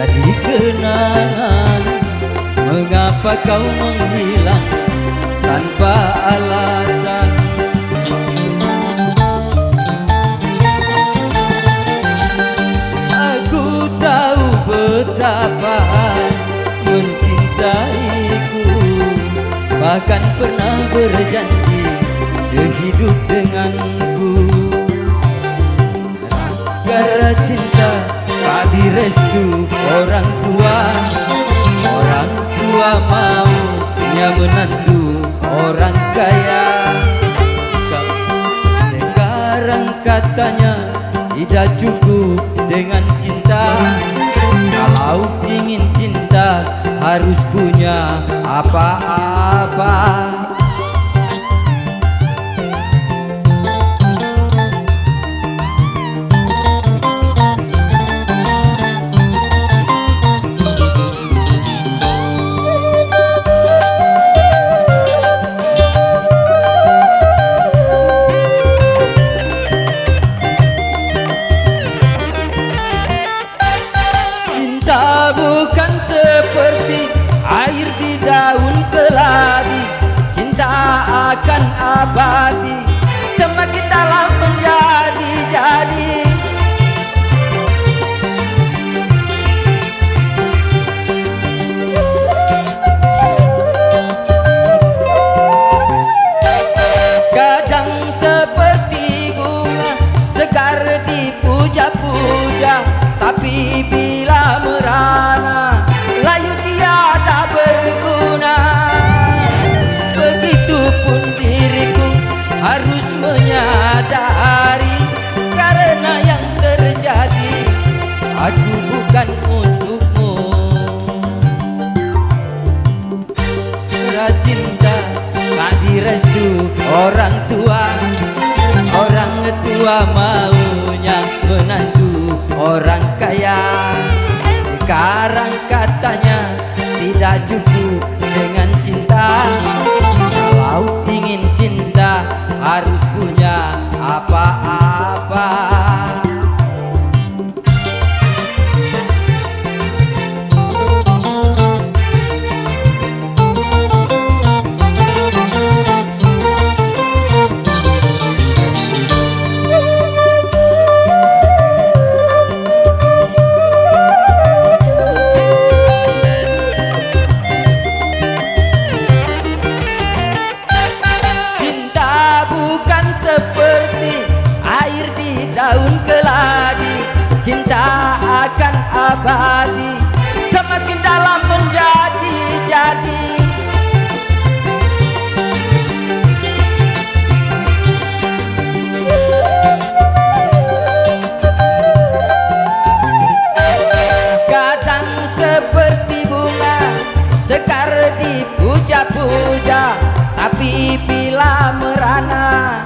jadi kenangan. Mengapa kau menghilang tanpa alasan? Aku tahu betapa mencintaiku, bahkan pernah berjanji sehidup denganku. Karena cinta tak direstu orang tua, orang tua maunya menantu orang kaya. Sekarang katanya tidak cukup dengan cinta. Kalau ingin cinta harus punya apa-apa. Bukan seperti air di daun keladi, cinta akan abadi, semakin dalam menjadi-jadi. Kadang seperti bunga segar dipuja-puja, tapi bila merana layu tiada berguna. Begitupun diriku harus menyadari, karena yang terjadi aku bukan untukmu. Karena cinta tak direstu orang tua, orang tua maunya menantu orang kaya. Sekarang katanya tidak cukup dengan cinta. Kalau ingin cinta harus punya apa-apa. Seperti air di daun keladi, cinta akan abadi, semakin dalam menjadi-jadi. Kadang seperti bunga sekar dipuja-puja, tapi bila merana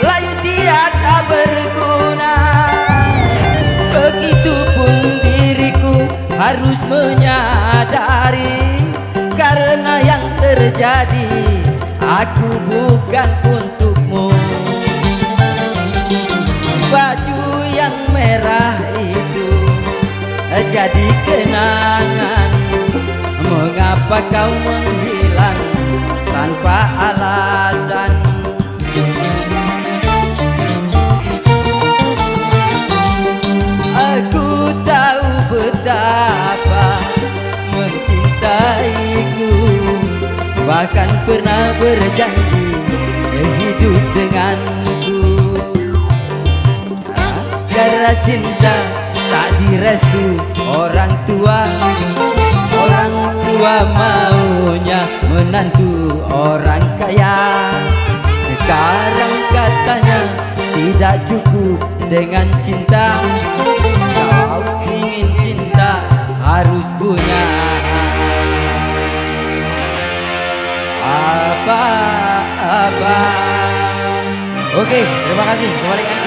layu tiada berguna. Begitupun diriku harus menyadari, karena yang terjadi aku bukan untukmu. Baju yang merah itu jadi kenangan. Mengapa kau menghilang tanpa alasan? Aku tahu betapa mencintaiku, bahkan pernah berjanji sehidup denganku. Karena cinta tak direstu orang tua, orang tua maunya menantu orang kaya. Sekarang katanya tidak cukup dengan cinta. Kalau ingin cinta harus punya apa-apa. Oke, terima kasih. Kembali MC.